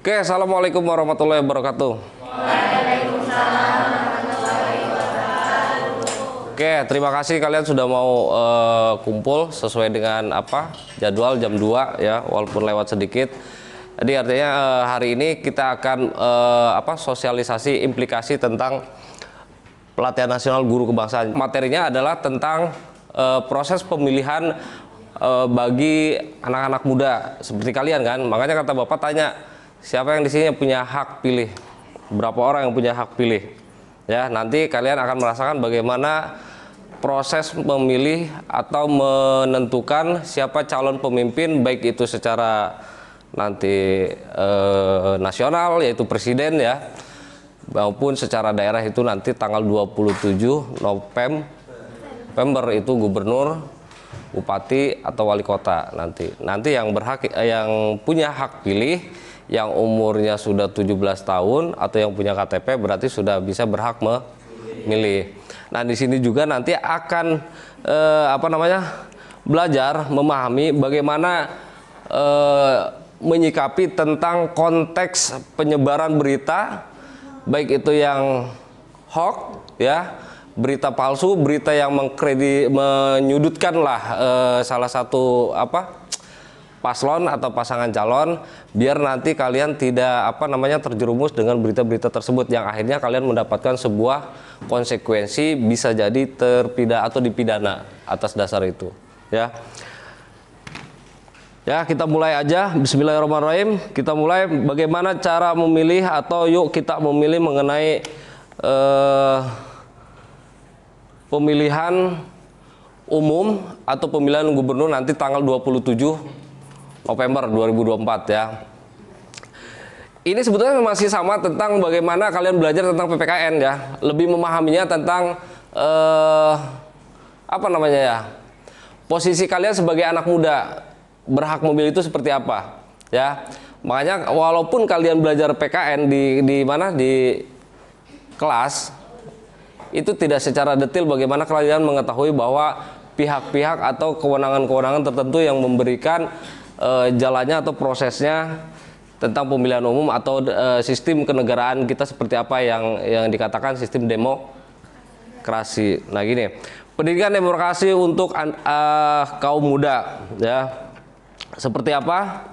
Oke, assalamualaikum warahmatullahi wabarakatuh. Oke, terima kasih kalian sudah mau kumpul sesuai dengan jadwal jam 2 ya, walaupun lewat sedikit. Jadi artinya hari ini kita akan sosialisasi implikasi tentang pelatihan nasional guru kebangsaan. Materinya adalah tentang proses pemilihan bagi anak-anak muda seperti kalian kan. Makanya kata Bapak tanya, siapa yang di sini punya hak pilih? Berapa orang yang punya hak pilih? Ya, nanti kalian akan merasakan bagaimana proses memilih atau menentukan siapa calon pemimpin, baik itu secara nanti nasional yaitu presiden ya, maupun secara daerah itu nanti tanggal 27 November itu gubernur, bupati atau wali kota nanti yang punya hak pilih yang umurnya sudah 17 tahun atau yang punya KTP berarti sudah bisa berhak memilih. Nah, di sini juga nanti akan belajar memahami bagaimana menyikapi tentang konteks penyebaran berita, baik itu yang hoax ya, berita palsu, berita yang menyudutkan lah salah satu paslon atau pasangan calon, biar nanti kalian tidak terjerumus dengan berita-berita tersebut yang akhirnya kalian mendapatkan sebuah konsekuensi, bisa jadi terpidana atau dipidana atas dasar itu ya. Ya, kita mulai aja. Bismillahirrahmanirrahim. Kita mulai bagaimana cara memilih atau yuk kita memilih mengenai pemilihan umum atau pemilihan gubernur nanti tanggal 27 November 2024 ya. Ini sebetulnya masih sama tentang bagaimana kalian belajar tentang PPKN ya. Lebih memahaminya tentang posisi kalian sebagai anak muda, berhak memilih itu seperti apa ya. Makanya walaupun kalian belajar PKN di kelas, itu tidak secara detail bagaimana kalian mengetahui bahwa pihak-pihak atau kewenangan-kewenangan tertentu yang memberikan jalannya atau prosesnya tentang pemilihan umum atau sistem kenegaraan kita seperti apa yang dikatakan sistem demokrasi. Nah gini, pendidikan demokrasi untuk kaum muda ya. Seperti apa?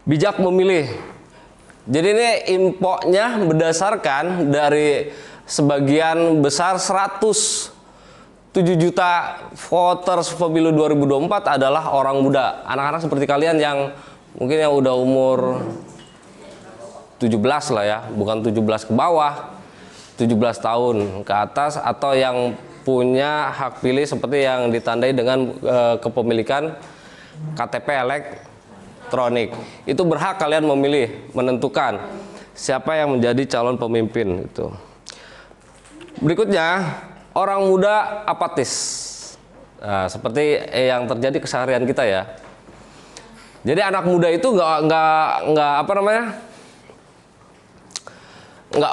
Bijak memilih. Jadi ini infonya berdasarkan dari sebagian besar 107 juta voters pemilu 2024 adalah orang muda. Anak-anak seperti kalian yang mungkin yang udah umur 17 lah ya, bukan 17 ke bawah, 17 tahun ke atas, atau yang punya hak pilih seperti yang ditandai dengan kepemilikan KTP elektronik. Itu berhak kalian memilih, menentukan siapa yang menjadi calon pemimpin itu. Berikutnya, orang muda apatis. Nah, seperti yang terjadi keseharian kita ya. Jadi anak muda itu nggak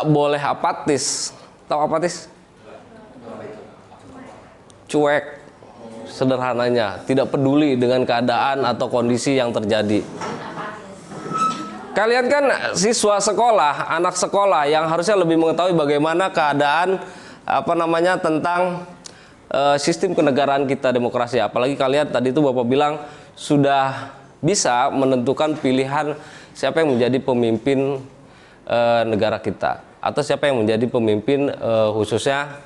boleh apatis. Tahu apatis? Cuek. Sederhananya, tidak peduli dengan keadaan atau kondisi yang terjadi. Kalian kan siswa sekolah, anak sekolah yang harusnya lebih mengetahui bagaimana keadaan tentang sistem kenegaraan kita, demokrasi. Apalagi kalian tadi itu Bapak bilang sudah bisa menentukan pilihan siapa yang menjadi pemimpin negara kita, atau siapa yang menjadi pemimpin khususnya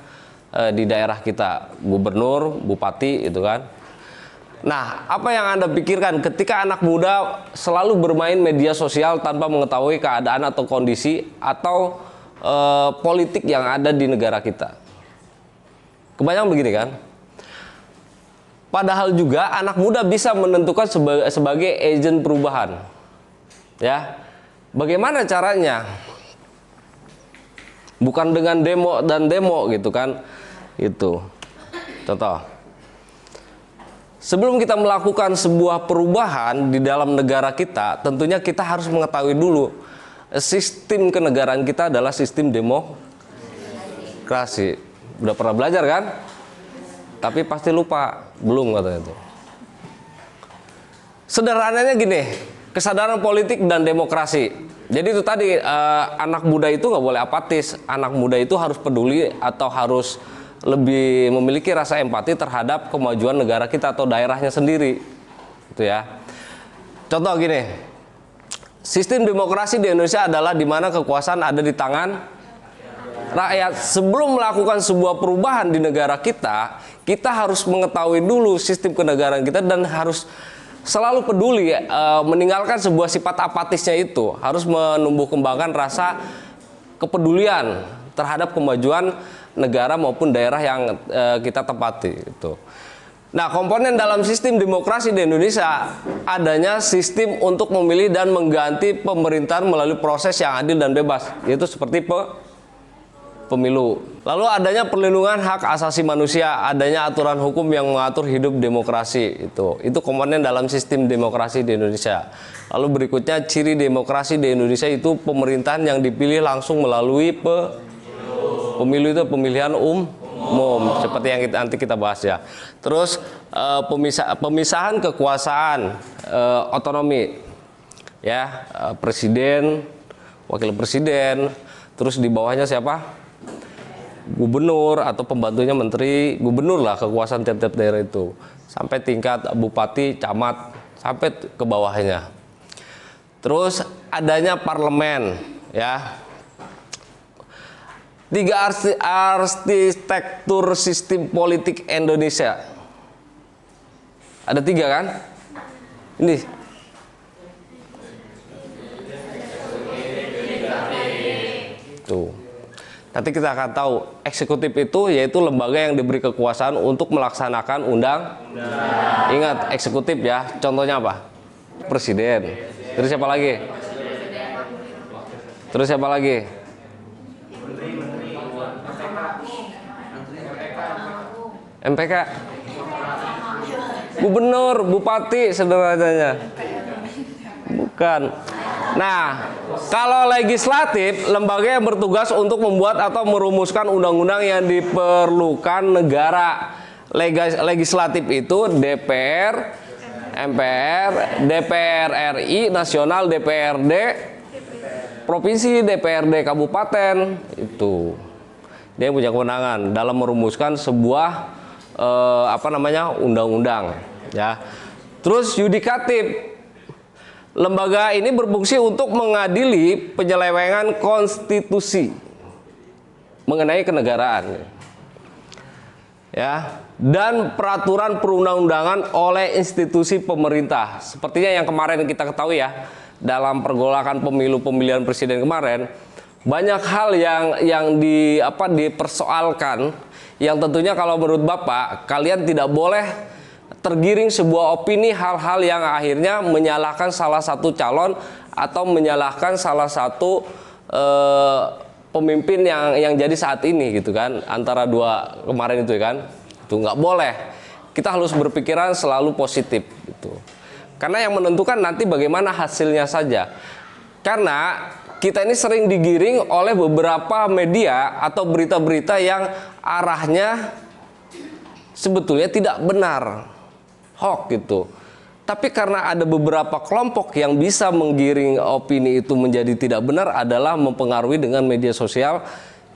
di daerah kita, gubernur, bupati itu kan. Nah, apa yang Anda pikirkan ketika anak muda selalu bermain media sosial tanpa mengetahui keadaan atau kondisi atau politik yang ada di negara kita? Kebanyakan begini kan. Padahal juga anak muda bisa menentukan sebagai agen perubahan. Ya. Bagaimana caranya? Bukan dengan demo gitu kan. Itu contoh, sebelum kita melakukan sebuah perubahan di dalam negara kita, tentunya kita harus mengetahui dulu sistem kenegaraan kita adalah sistem demokrasi. Udah pernah belajar kan? Tapi pasti lupa, belum katanya itu. Sederhananya gini, Kesadaran politik dan demokrasi. Jadi itu tadi, anak muda itu nggak boleh apatis. Anak muda itu harus peduli atau harus lebih memiliki rasa empati terhadap kemajuan negara kita atau daerahnya sendiri. Itu ya. Contoh gini, sistem demokrasi di Indonesia adalah di mana kekuasaan ada di tangan rakyat. Sebelum melakukan sebuah perubahan di negara kita, kita harus mengetahui dulu sistem kenegaraan kita dan harus selalu peduli, meninggalkan sebuah sifat apatisnya itu, harus menumbuh kembangkan rasa kepedulian terhadap kemajuan negara maupun daerah yang kita tempati itu. Nah, komponen dalam sistem demokrasi di Indonesia adanya sistem untuk memilih dan mengganti pemerintahan melalui proses yang adil dan bebas, yaitu seperti pemilu. Lalu adanya perlindungan hak asasi manusia, adanya aturan hukum yang mengatur hidup demokrasi itu komponen dalam sistem demokrasi di Indonesia. Lalu berikutnya ciri demokrasi di Indonesia itu pemerintahan yang dipilih langsung melalui pemilu itu pemilihan umum seperti yang nanti kita bahas ya. Terus pemisahan kekuasaan, otonomi ya, presiden, wakil presiden, terus di bawahnya siapa? Gubernur atau pembantunya menteri gubernur lah, kekuasaan tiap-tiap daerah itu sampai tingkat bupati, camat, sampai ke bawahnya. Terus adanya parlemen ya. 3 arsitektur sistem politik Indonesia. Ada 3 kan? Ini tuh. Nanti kita akan tahu eksekutif itu yaitu lembaga yang diberi kekuasaan untuk melaksanakan undang-undang. Ingat eksekutif ya, contohnya apa? Presiden. Terus siapa lagi? Terus siapa lagi? MPK. Gubernur, bupati sederhananya. Bukan. Nah, kalau legislatif, lembaga yang bertugas untuk membuat atau merumuskan undang-undang yang diperlukan negara. Legislatif itu DPR, MPR, DPR RI, nasional, DPRD, provinsi, DPRD kabupaten, itu. Dia punya kewenangan dalam merumuskan sebuah undang-undang, ya. Terus yudikatif. Lembaga ini berfungsi untuk mengadili penyelewengan konstitusi mengenai kenegaraan, ya, dan peraturan perundang-undangan oleh institusi pemerintah. Sepertinya yang kemarin kita ketahui ya, dalam pergolakan pemilihan presiden kemarin, banyak hal yang dipersoalkan, yang tentunya kalau menurut Bapak, kalian tidak boleh tergiring sebuah opini hal-hal yang akhirnya menyalahkan salah satu calon atau menyalahkan salah satu pemimpin yang jadi saat ini gitu kan, antara dua kemarin itu kan, itu nggak boleh. Kita harus berpikiran selalu positif gitu, karena yang menentukan nanti bagaimana hasilnya saja. Karena kita ini sering digiring oleh beberapa media atau berita-berita yang arahnya sebetulnya tidak benar, hoax gitu. Tapi karena ada beberapa kelompok yang bisa menggiring opini itu menjadi tidak benar adalah mempengaruhi dengan media sosial.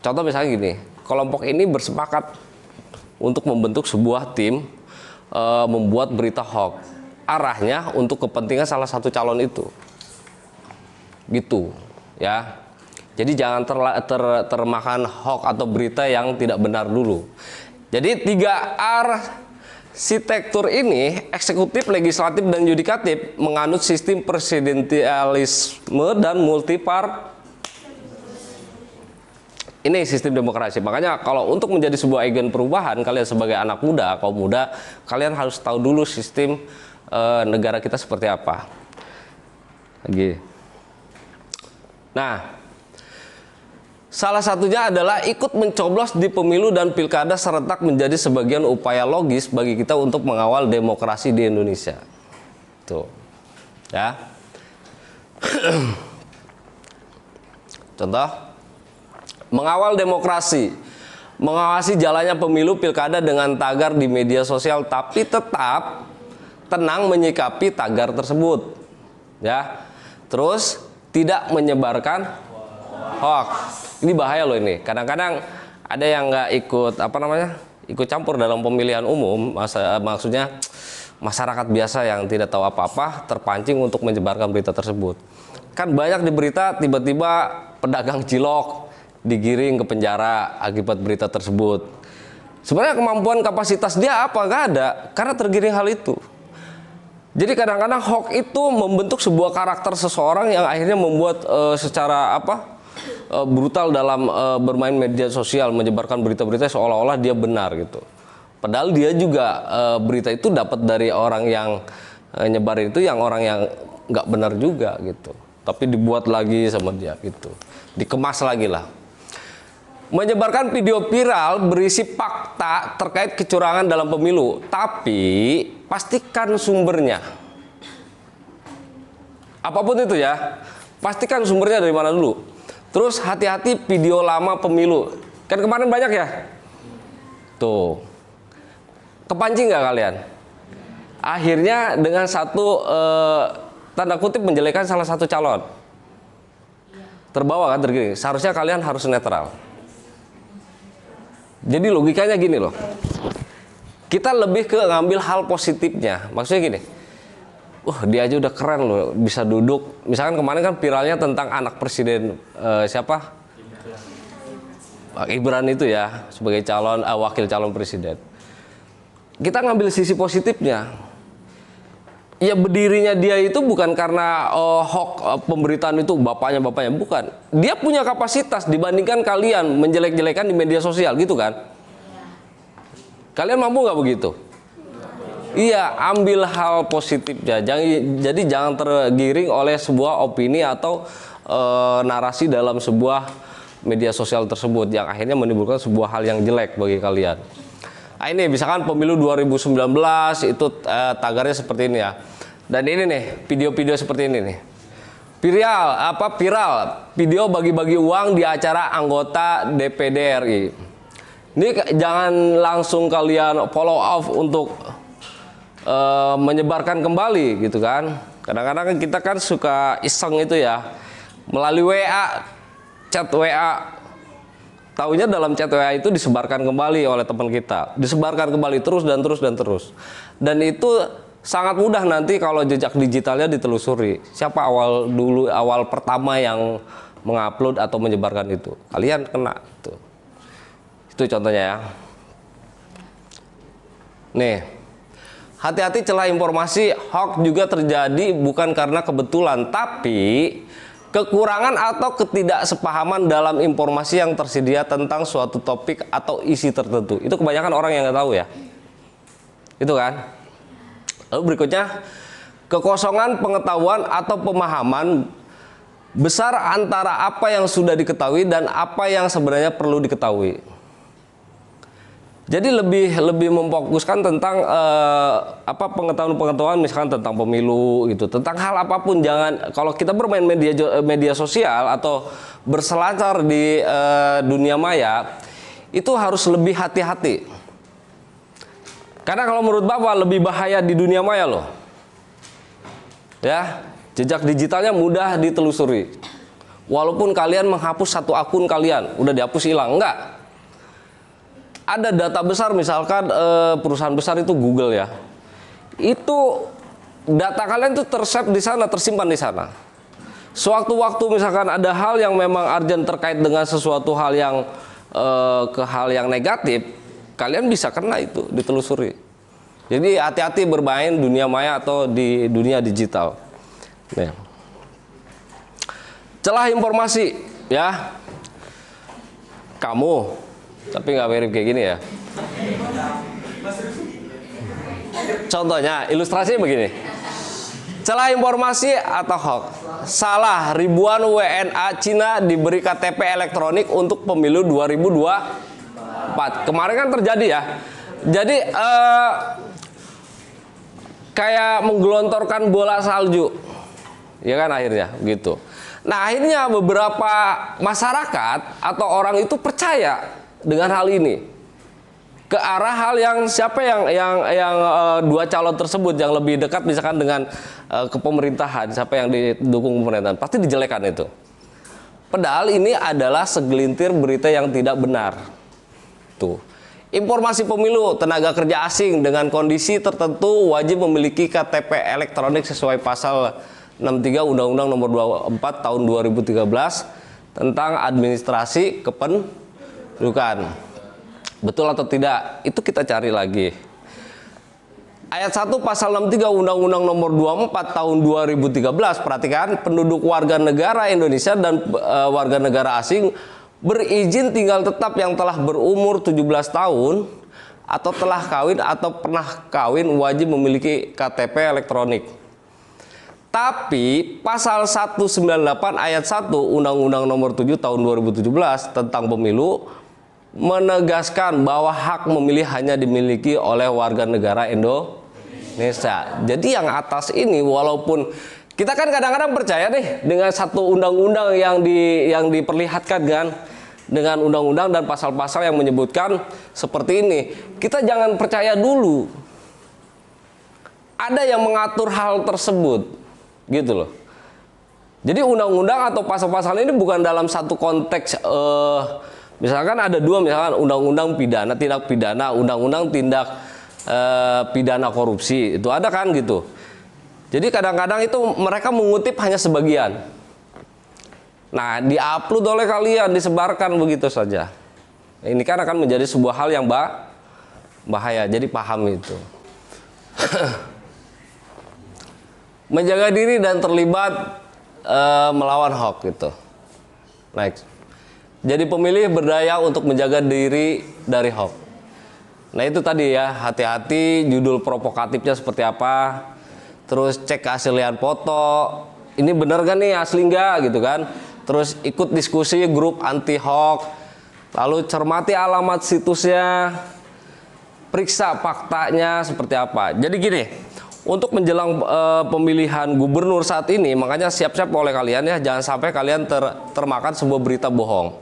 Contoh misalnya gini, kelompok ini bersepakat untuk membentuk sebuah tim, membuat berita hoax. Arahnya untuk kepentingan salah satu calon itu. Gitu, ya. Jadi jangan termakan hoax atau berita yang tidak benar dulu. Jadi 3 arsitektur ini, eksekutif, legislatif, dan yudikatif, menganut sistem presidensialisme dan multipart. Ini sistem demokrasi. Makanya kalau untuk menjadi sebuah agen perubahan, kalian sebagai anak muda, kaum muda, kalian harus tahu dulu sistem negara kita seperti apa. Lagi. Nah, salah satunya adalah ikut mencoblos di pemilu dan pilkada serentak menjadi sebagian upaya logis bagi kita untuk mengawal demokrasi di Indonesia. Tuh, ya. Contoh, mengawal demokrasi, mengawasi jalannya pemilu pilkada dengan tagar di media sosial, tapi tetap tenang menyikapi tagar tersebut. ya. Terus tidak menyebarkan hoax. Ini bahaya loh ini. Kadang-kadang ada yang nggak ikut ikut campur dalam pemilihan umum, maksudnya masyarakat biasa yang tidak tahu apa-apa terpancing untuk menyebarkan berita tersebut. Kan banyak di berita tiba-tiba pedagang cilok digiring ke penjara akibat berita tersebut. Sebenarnya kemampuan kapasitas dia apa? Nggak ada, karena tergiring hal itu. Jadi kadang-kadang hoax itu membentuk sebuah karakter seseorang yang akhirnya membuat secara brutal dalam bermain media sosial, menyebarkan berita-berita seolah-olah dia benar gitu. Padahal dia juga berita itu dapat dari orang yang nyebarin itu yang orang yang nggak benar juga gitu. Tapi dibuat lagi sama dia gitu, dikemas lagi lah. Menyebarkan video viral berisi fakta terkait kecurangan dalam pemilu, tapi pastikan sumbernya. Apapun itu ya, pastikan sumbernya dari mana dulu. Terus hati-hati video lama pemilu. Kan kemarin banyak ya? Tuh. Kepancing nggak kalian? Akhirnya dengan satu tanda kutip menjelekan salah satu calon. Terbawa kan, tergiring. Seharusnya kalian harus netral. Jadi logikanya gini loh. Kita lebih ke ngambil hal positifnya. Maksudnya gini. Dia aja udah keren loh, bisa duduk. Misalkan kemarin kan viralnya tentang anak presiden siapa? Pak Ibran itu ya, sebagai wakil calon presiden. Kita ngambil sisi positifnya. Ya berdirinya dia itu bukan karena hoax pemberitaan itu bapaknya bukan. Dia punya kapasitas dibandingkan kalian menjelek-jelekan di media sosial gitu kan? Kalian mampu nggak begitu? Iya, ambil hal positifnya. Jadi jangan tergiring oleh sebuah opini atau narasi dalam sebuah media sosial tersebut yang akhirnya menimbulkan sebuah hal yang jelek bagi kalian. Nah ini misalkan pemilu 2019 itu tagarnya seperti ini ya. Dan ini nih video-video seperti ini nih. Viral video bagi-bagi uang di acara anggota DPD RI. Ini jangan langsung kalian follow up untuk menyebarkan kembali gitu kan. Kadang-kadang kita kan suka iseng itu ya, melalui WA, chat WA. Taunya dalam chat WA itu disebarkan kembali oleh teman kita, disebarkan kembali terus. Dan itu sangat mudah nanti kalau jejak digitalnya ditelusuri. Siapa awal pertama yang mengupload atau menyebarkan itu? Kalian kena itu. Itu contohnya ya. Nih. Hati-hati celah informasi. Hoax juga terjadi bukan karena kebetulan, tapi kekurangan atau ketidaksepahaman dalam informasi yang tersedia tentang suatu topik atau isi tertentu. Itu kebanyakan orang yang nggak tahu ya. Itu kan. Lalu berikutnya, kekosongan pengetahuan atau pemahaman besar antara apa yang sudah diketahui dan apa yang sebenarnya perlu diketahui. Jadi lebih memfokuskan tentang pengetahuan misalkan tentang pemilu gitu, tentang hal apapun. Jangan, kalau kita bermain media sosial atau berselancar di dunia maya, itu harus lebih hati-hati. Karena kalau menurut Bapak lebih bahaya di dunia maya loh. Ya, jejak digitalnya mudah ditelusuri. Walaupun kalian menghapus satu akun kalian, udah dihapus hilang, enggak. Ada data besar misalkan perusahaan besar itu Google ya. Itu data kalian tuh tersave di sana, tersimpan di sana. Sewaktu-waktu misalkan ada hal yang memang urgent terkait dengan sesuatu hal yang hal yang negatif, kalian bisa kena itu ditelusuri. Jadi hati-hati bermain dunia maya atau di dunia digital. Nih. Celah informasi ya. Kamu tapi nggak mirip kayak gini ya. Contohnya, ilustrasinya begini. Celah informasi atau hoax. Salah, ribuan WNA Cina diberi KTP elektronik untuk pemilu 2024. Kemarin kan terjadi ya. Jadi kayak menggelontorkan bola salju. Ya kan akhirnya gitu. Nah, akhirnya beberapa masyarakat atau orang itu percaya dengan hal ini. ke arah hal yang siapa yang dua calon tersebut yang lebih dekat misalkan dengan kepemerintahan, siapa yang didukung pemerintahan, pasti dijelekan itu. Padahal ini adalah segelintir berita yang tidak benar. Tuh. Informasi pemilu, tenaga kerja asing dengan kondisi tertentu wajib memiliki KTP elektronik sesuai pasal 63 Undang-Undang Nomor 24 Tahun 2013 tentang administrasi kependudukan. Betul atau tidak? Itu kita cari lagi. Ayat 1 pasal 63 Undang-Undang Nomor 24 Tahun 2013, perhatikan, penduduk warga negara Indonesia dan warga negara asing berizin tinggal tetap yang telah berumur 17 tahun atau telah kawin atau pernah kawin wajib memiliki KTP elektronik. Tapi pasal 198 ayat 1 Undang-Undang Nomor 7 Tahun 2017 tentang pemilu menegaskan bahwa hak memilih hanya dimiliki oleh warga negara Indonesia. Jadi yang atas ini, walaupun kita kan kadang-kadang percaya deh dengan satu undang-undang yang diperlihatkan dengan undang-undang dan pasal-pasal yang menyebutkan seperti ini, kita jangan percaya dulu. Ada yang mengatur hal tersebut, gitu loh. Jadi undang-undang atau pasal-pasal ini bukan dalam satu konteks misalkan ada dua, misalkan undang-undang pidana, tindak pidana, undang-undang tindak pidana korupsi, itu ada kan gitu. Jadi kadang-kadang itu mereka mengutip hanya sebagian. Nah, diupload oleh kalian, disebarkan begitu saja. Ini kan akan menjadi sebuah hal yang bahaya, jadi paham itu. Menjaga diri dan terlibat melawan hoax gitu. Next. Jadi pemilih berdaya untuk menjaga diri dari hoax. Nah itu tadi ya, hati-hati judul provokatifnya seperti apa. Terus cek keaslian foto. Ini bener gak nih, asli nggak gitu kan. Terus ikut diskusi grup anti hoax. Lalu cermati alamat situsnya. Periksa faktanya seperti apa. Jadi gini, untuk menjelang pemilihan gubernur saat ini, makanya siap-siap oleh kalian ya, jangan sampai kalian termakan sebuah berita bohong.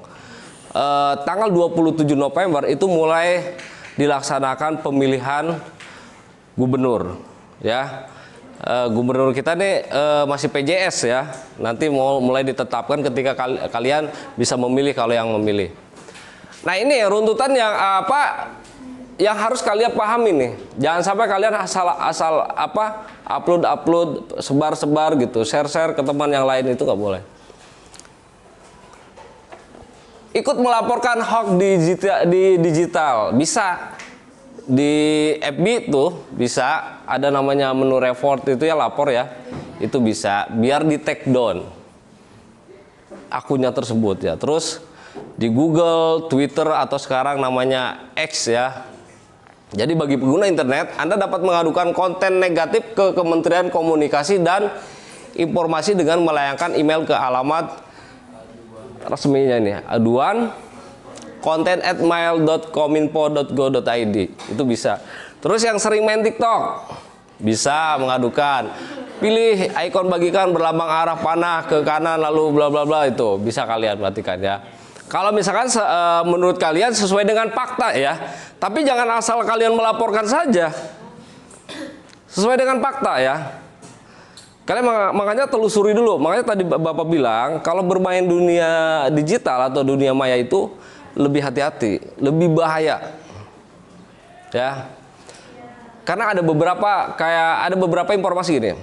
Tanggal 27 November itu mulai dilaksanakan pemilihan gubernur ya. Gubernur kita nih masih PJS ya. Nanti mau mulai ditetapkan ketika kalian bisa memilih kalau yang memilih. Nah, ini runtutan yang yang harus kalian pahami nih. Jangan sampai kalian asal upload, sebar-sebar gitu, share ke teman yang lain, itu nggak boleh. Ikut melaporkan hoax di digital, bisa di FB tuh bisa ada namanya menu report, itu ya lapor ya, itu bisa biar di take down akunnya tersebut ya. Terus di Google, Twitter atau sekarang namanya X ya. Jadi bagi pengguna internet, Anda dapat mengadukan konten negatif ke Kementerian Komunikasi dan Informasi dengan melayangkan email ke alamat resminya nih, aduan konten@mail.kominfo.go.id, itu bisa. Terus yang sering main TikTok bisa mengadukan, pilih ikon bagikan berlambang arah panah ke kanan lalu bla bla bla, itu bisa kalian perhatikan ya. Kalau misalkan menurut kalian sesuai dengan fakta ya, tapi jangan asal kalian melaporkan saja. Sesuai dengan fakta ya. Kalian makanya telusuri dulu. Makanya tadi Bapak bilang kalau bermain dunia digital atau dunia maya itu lebih hati-hati, lebih bahaya. Ya. Karena ada beberapa informasi gini.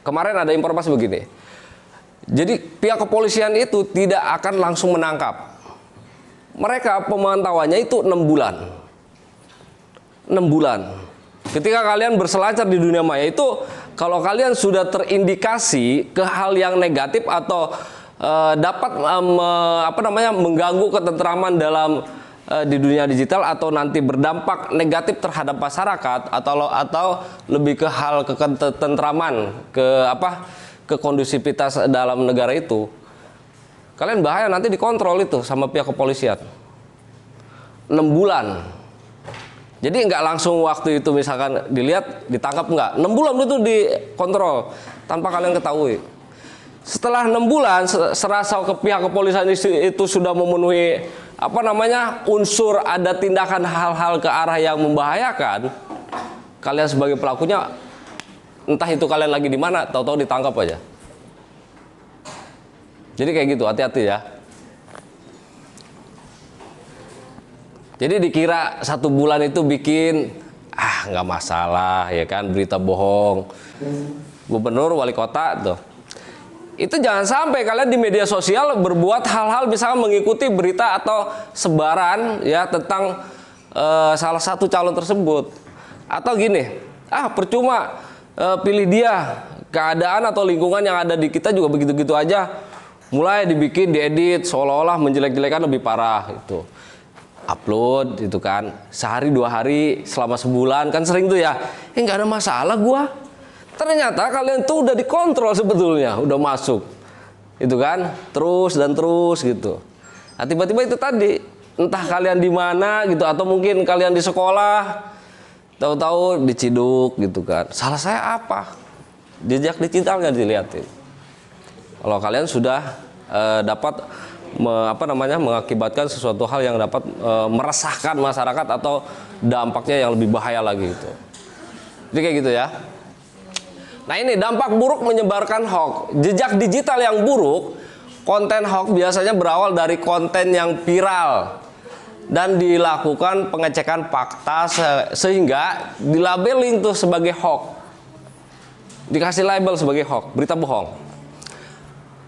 Kemarin ada informasi begini. Jadi pihak kepolisian itu tidak akan langsung menangkap. Mereka pemantauannya itu 6 bulan. 6 bulan. Ketika kalian berselancar di dunia maya itu, kalau kalian sudah terindikasi ke hal yang negatif atau dapat mengganggu ketentraman dalam di dunia digital atau nanti berdampak negatif terhadap masyarakat atau lebih ke hal ketentraman, ke kondusivitas dalam negara itu, kalian bahaya nanti dikontrol itu sama pihak kepolisian. 6 bulan. Jadi nggak langsung waktu itu misalkan dilihat ditangkap, nggak. 6 bulan itu dikontrol tanpa kalian ketahui. Setelah 6 bulan serasa ke pihak kepolisian itu sudah memenuhi apa namanya, unsur ada tindakan hal-hal ke arah yang membahayakan, kalian sebagai pelakunya, entah itu kalian lagi di mana, tahu-tahu ditangkap aja. Jadi kayak gitu, hati-hati ya. Jadi dikira 1 bulan itu bikin nggak masalah ya kan, berita bohong gubernur wali kota tuh. Itu jangan sampai kalian di media sosial berbuat hal-hal misalnya mengikuti berita atau sebaran ya tentang salah satu calon tersebut. Atau gini, percuma pilih dia, keadaan atau lingkungan yang ada di kita juga begitu-gitu aja. Mulai dibikin, diedit seolah-olah menjelek-jelekan lebih parah itu. Upload itu kan sehari 2 hari selama sebulan kan sering tuh ya, nggak ada masalah gua. Ternyata kalian tuh udah dikontrol sebetulnya, udah masuk itu kan, terus dan terus gitu. Nah tiba-tiba itu tadi, entah kalian di mana gitu, atau mungkin kalian di sekolah, tahu-tahu diciduk gitu kan. Salah saya apa? Jejak digitalnya dilihatin. Kalau kalian sudah dapat mengakibatkan sesuatu hal yang dapat meresahkan masyarakat atau dampaknya yang lebih bahaya lagi gitu. Jadi kayak gitu ya. Nah ini dampak buruk menyebarkan hoax. Jejak digital yang buruk, konten hoax biasanya berawal dari konten yang viral dan dilakukan pengecekan fakta sehingga dilabeling tuh sebagai hoax. Dikasih label sebagai hoax, berita bohong.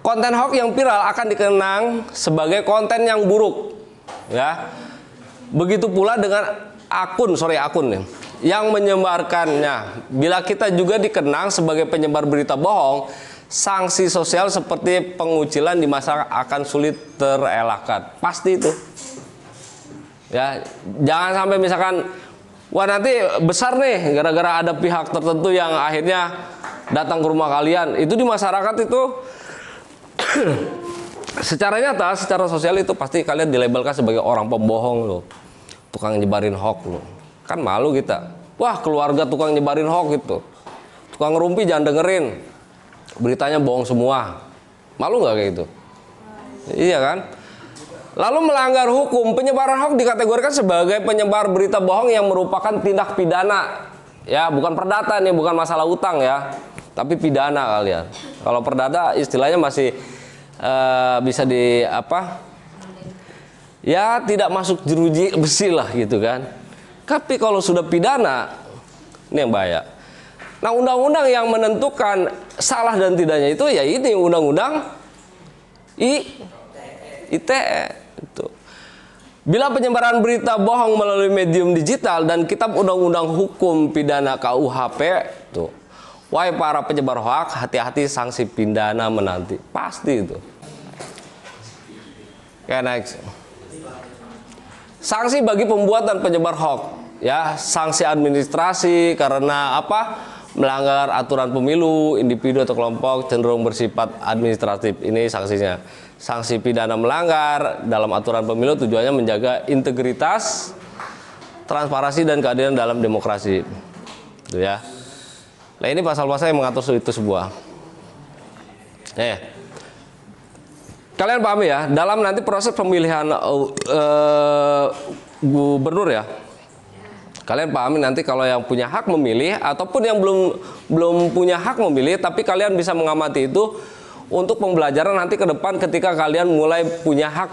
Konten hoax yang viral akan dikenang sebagai konten yang buruk, ya. Begitu pula dengan akun yang menyebarkannya. Bila kita juga dikenang sebagai penyebar berita bohong, sanksi sosial seperti pengucilan di masa akan sulit terelakkan. Pasti itu. Ya, jangan sampai misalkan nanti besar nih gara-gara ada pihak tertentu yang akhirnya datang ke rumah kalian. Itu di masyarakat itu secara nyata, secara sosial itu pasti kalian dilabelkan sebagai orang pembohong loh, tukang nyebarin hoax loh. Kan malu kita. Wah, keluarga tukang nyebarin hoax gitu. Tukang ngerumpi jangan dengerin. Beritanya bohong semua. Malu nggak kayak gitu? Iya kan? Lalu melanggar hukum, penyebaran hoax dikategorikan sebagai penyebar berita bohong yang merupakan tindak pidana. Ya, bukan perdata nih, bukan masalah utang ya. Tapi pidana kalian. Kalau perdata istilahnya masih bisa di ya tidak masuk jeruji besi lah gitu kan. Tapi kalau sudah pidana, ini yang bahaya. Nah undang-undang yang menentukan salah dan tidaknya itu ya ini undang-undang ITE itu. Bila penyebaran berita bohong melalui medium digital dan kitab undang-undang hukum pidana KUHP tuh. Wahai para penyebar hoax, hati-hati sanksi pidana menanti. Pasti itu. Oke, next. Sanksi bagi pembuat dan penyebar hoax. Ya, sanksi administrasi karena melanggar aturan pemilu, individu atau kelompok cenderung bersifat administratif. Ini sanksinya. Sanksi pidana melanggar dalam aturan pemilu tujuannya menjaga integritas, transparansi dan keadilan dalam demokrasi. Itu ya. Nah ini pasal-pasal yang mengatur itu sebuah. Kalian pahami ya, dalam nanti proses pemilihan gubernur ya. Kalian pahami nanti kalau yang punya hak memilih ataupun yang belum punya hak memilih, tapi kalian bisa mengamati itu untuk pembelajaran nanti ke depan ketika kalian mulai punya hak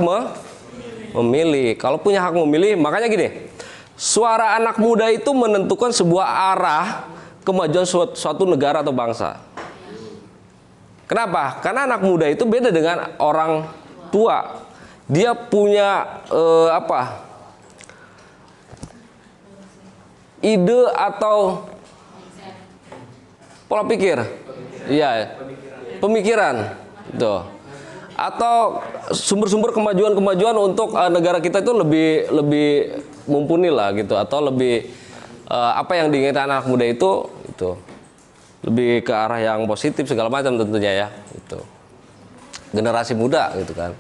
memilih. Kalau punya hak memilih, makanya gini, suara anak muda itu menentukan sebuah arah kemajuan suatu negara atau bangsa. Kenapa? Karena anak muda itu beda dengan orang tua. Dia punya ide atau pola pikir. Iya, pemikiran. Tuh. Atau sumber-sumber kemajuan untuk negara kita itu lebih mumpuni lah gitu, atau lebih apa yang diinginkan anak muda itu lebih ke arah yang positif segala macam tentunya ya, itu generasi muda gitu kan.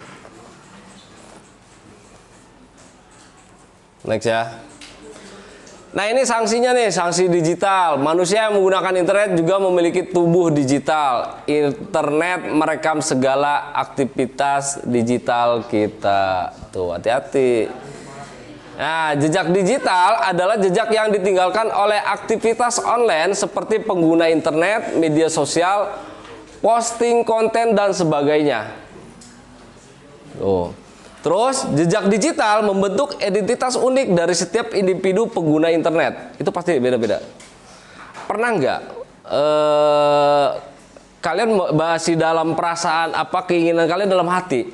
Next ya. Nah ini sanksinya nih, sanksi digital. Manusia yang menggunakan internet juga memiliki tubuh digital. Internet merekam segala aktivitas digital kita. Tuh, hati-hati. Nah, jejak digital adalah jejak yang ditinggalkan oleh aktivitas online seperti pengguna internet, media sosial, posting konten, dan sebagainya. Tuh. Terus, jejak digital membentuk identitas unik dari setiap individu pengguna internet. Itu pasti beda-beda. Pernah nggak kalian masih dalam perasaan apa, keinginan kalian dalam hati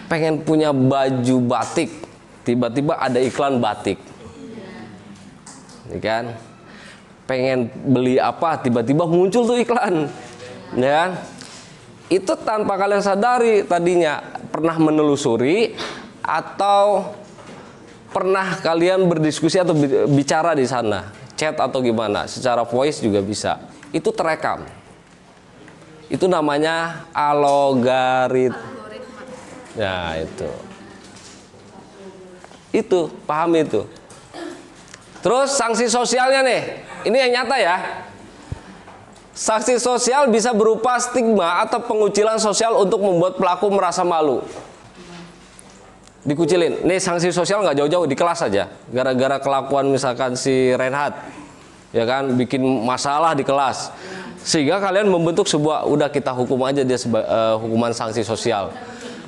pengen punya baju batik, tiba-tiba ada iklan batik, ya kan? Pengen beli apa, tiba-tiba muncul tuh iklan, ya kan? Itu tanpa kalian sadari tadinya pernah menelusuri atau pernah kalian berdiskusi atau bicara di sana, chat atau gimana, secara voice juga bisa. Itu terekam. Itu namanya algoritma. Ya, itu paham itu. Terus sanksi sosialnya nih, ini yang nyata ya. Sanksi sosial bisa berupa stigma atau pengucilan sosial untuk membuat pelaku merasa malu. Dikucilin. Nih sanksi sosial nggak jauh-jauh, di kelas aja. Gara-gara kelakuan misalkan si Reinhard, ya kan, bikin masalah di kelas. Sehingga kalian membentuk sebuah, udah kita hukum aja dia hukuman sanksi sosial.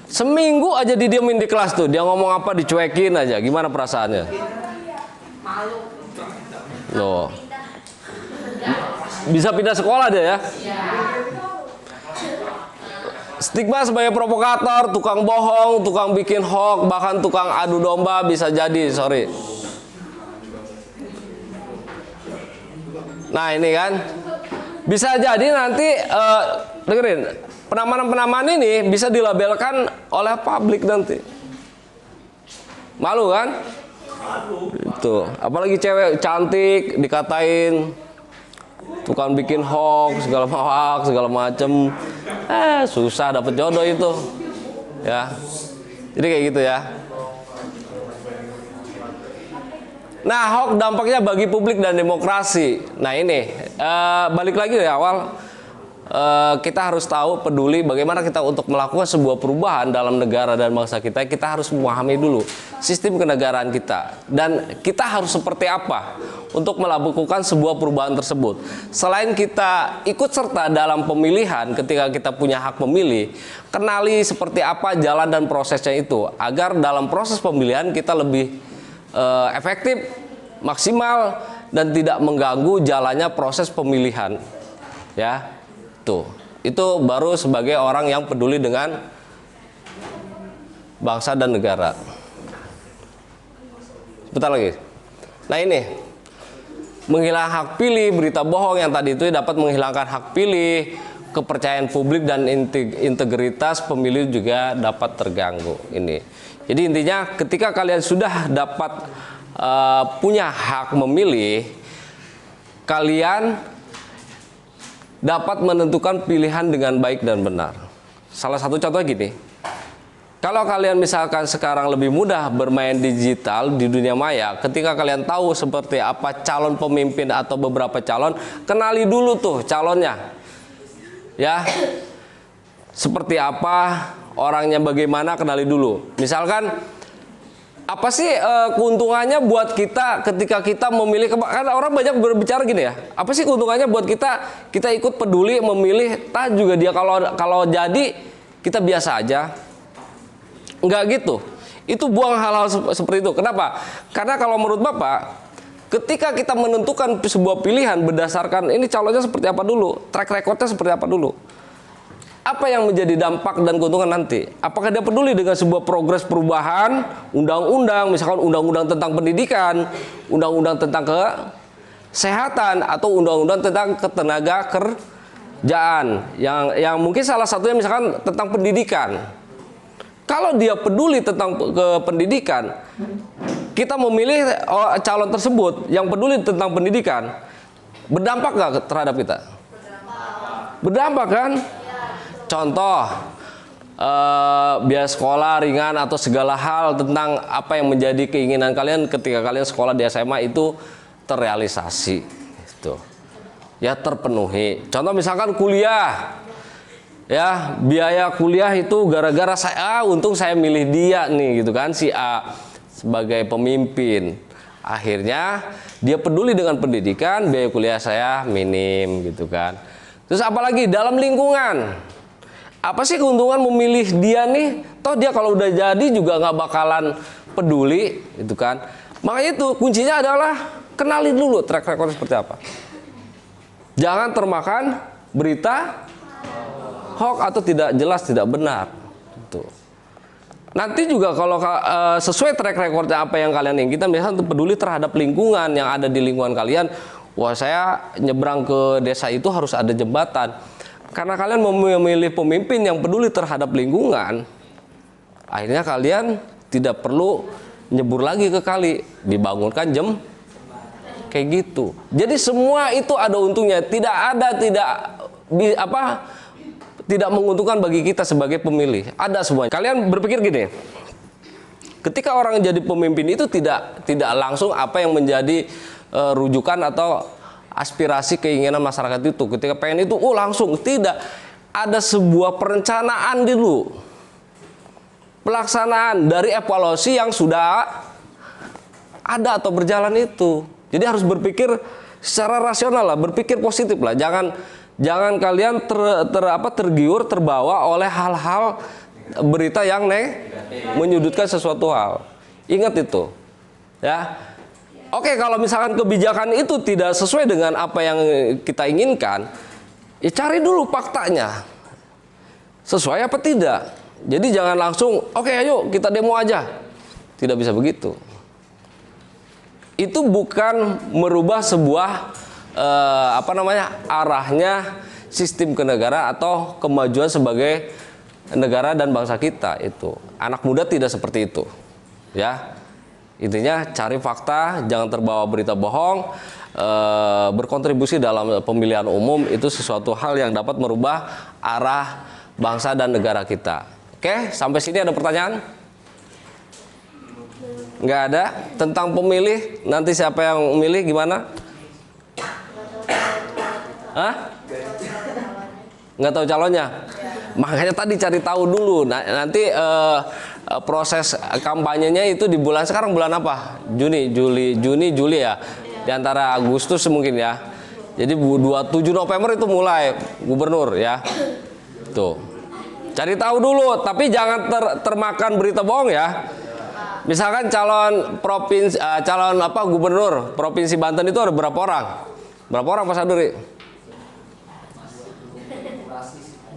Seminggu aja didiemin di kelas tuh, dia ngomong apa dicuekin aja. Gimana perasaannya? Malu. Loh. Bisa pindah sekolah dia ya. Stigma sebagai provokator, tukang bohong, tukang bikin hoax, bahkan tukang adu domba bisa jadi, sorry. Nah ini kan, bisa jadi nanti dengerin, penamanan-penamanan ini bisa dilabelkan oleh publik nanti. Malu kan? Itu, apalagi cewek cantik dikatain tukang bikin hoax, segala macem, susah dapet jodoh itu, ya. Jadi kayak gitu ya. Nah, hoax dampaknya bagi publik dan demokrasi. Nah ini, balik lagi dari awal, kita harus tahu, peduli bagaimana kita untuk melakukan sebuah perubahan dalam negara dan bangsa kita. Kita harus memahami dulu sistem kenegaraan kita, dan kita harus seperti apa untuk melakukan sebuah perubahan tersebut. Selain kita ikut serta dalam pemilihan, ketika kita punya hak memilih, kenali seperti apa jalan dan prosesnya itu, agar dalam proses pemilihan kita lebih efektif, maksimal, dan tidak mengganggu jalannya proses pemilihan. Ya, tuh, itu baru sebagai orang yang peduli dengan bangsa dan negara. Bentar lagi. Nah ini, menghilangkan hak pilih, berita bohong yang tadi itu dapat menghilangkan hak pilih, kepercayaan publik dan integritas pemilih juga dapat terganggu. Ini. Jadi intinya ketika kalian sudah dapat punya hak memilih, kalian dapat menentukan pilihan dengan baik dan benar. Salah satu contoh gini, kalau kalian misalkan sekarang lebih mudah bermain digital di dunia maya, ketika kalian tahu seperti apa calon pemimpin atau beberapa calon, kenali dulu tuh calonnya. Ya, seperti apa, orangnya bagaimana, kenali dulu. Misalkan, apa sih keuntungannya buat kita ketika kita memilih, kan orang banyak berbicara gini ya, apa sih keuntungannya buat kita ikut peduli memilih, juga dia kalau jadi kita biasa aja. Enggak gitu. Itu buang hal-hal seperti itu. Kenapa? Karena kalau menurut Bapak, ketika kita menentukan sebuah pilihan berdasarkan ini calonnya seperti apa dulu, track recordnya seperti apa dulu, apa yang menjadi dampak dan keuntungan nanti? Apakah dia peduli dengan sebuah progres perubahan, undang-undang, misalkan undang-undang tentang pendidikan, undang-undang tentang kesehatan, atau undang-undang tentang ketenaga kerjaan, yang mungkin salah satunya misalkan tentang pendidikan. Kalau dia peduli tentang pendidikan, kita memilih calon tersebut yang peduli tentang pendidikan, berdampak nggak terhadap kita? Berdampak kan? Contoh, biaya sekolah ringan atau segala hal tentang apa yang menjadi keinginan kalian ketika kalian sekolah di SMA itu terrealisasi, itu ya, terpenuhi. Contoh misalkan kuliah, ya, biaya kuliah itu gara-gara untung saya milih dia nih gitu kan, si A sebagai pemimpin. Akhirnya dia peduli dengan pendidikan, biaya kuliah saya minim gitu kan. Terus apalagi dalam lingkungan, apa sih keuntungan memilih dia nih? Toh dia kalau udah jadi juga nggak bakalan peduli gitu kan. Makanya itu kuncinya adalah kenali dulu track record seperti apa. Jangan termakan berita hoax atau tidak jelas, tidak benar. Gitu. Nanti juga kalau sesuai track recordnya apa yang kalian inginkan, misalnya peduli terhadap lingkungan yang ada di lingkungan kalian. Wah, saya nyebrang ke desa itu harus ada jembatan. Karena kalian memilih pemimpin yang peduli terhadap lingkungan, akhirnya kalian tidak perlu nyebur lagi ke kali, dibangunkan kayak gitu. Jadi semua itu ada untungnya, tidak menguntungkan bagi kita sebagai pemilih. Ada semuanya. Kalian berpikir gini, ketika orang jadi pemimpin itu tidak langsung apa yang menjadi rujukan atau aspirasi keinginan masyarakat itu. Ketika pengen itu, langsung tidak. Ada sebuah perencanaan dulu. Pelaksanaan dari evaluasi yang sudah ada atau berjalan itu. Jadi harus berpikir secara rasional lah, berpikir positif lah. Jangan kalian tergiur, terbawa oleh hal-hal berita yang menyudutkan sesuatu hal. Ingat itu, ya. Oke, kalau misalkan kebijakan itu tidak sesuai dengan apa yang kita inginkan, ya cari dulu faktanya, sesuai apa tidak. Jadi jangan langsung, oke ayo kita demo aja. Tidak bisa begitu. Itu bukan merubah sebuah arahnya sistem kenegaraan atau kemajuan sebagai negara dan bangsa kita. Itu anak muda tidak seperti itu, ya. Intinya cari fakta, jangan terbawa berita bohong, berkontribusi dalam pemilihan umum itu sesuatu hal yang dapat merubah arah bangsa dan negara kita. Oke, sampai sini ada pertanyaan? Nggak ada? Tentang pemilih, nanti siapa yang memilih gimana? Hah? Nggak tahu calonnya? Makanya tadi cari tahu dulu. Nanti proses kampanyenya itu di sekarang bulan apa? Juni, Juli ya. Di antara Agustus mungkin ya. Jadi 27 November itu mulai gubernur ya. Tuh. Cari tahu dulu, tapi jangan termakan berita bohong ya. Misalkan calon gubernur Provinsi Banten itu ada berapa orang? Berapa orang Pak Saduri?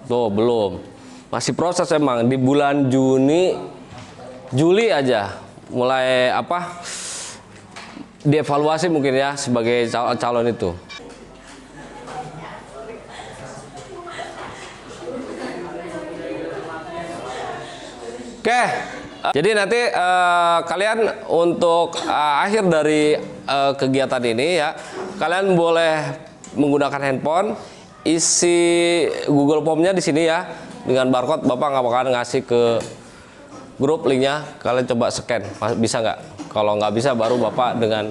Tuh, belum. Masih proses emang di bulan Juli aja mulai dievaluasi mungkin ya sebagai calon itu. Oke, jadi nanti kalian untuk akhir dari kegiatan ini ya, kalian boleh menggunakan handphone, isi Google Form-nya di sini ya, dengan barcode. Bapak nggak bakalan ngasih ke grup linknya, kalian coba scan, bisa nggak? Kalau nggak bisa baru Bapak dengan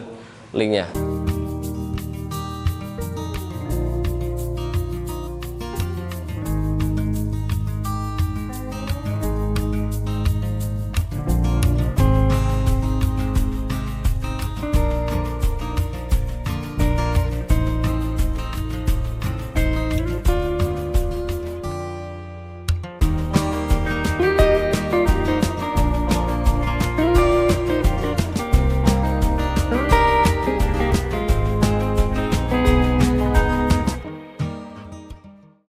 linknya.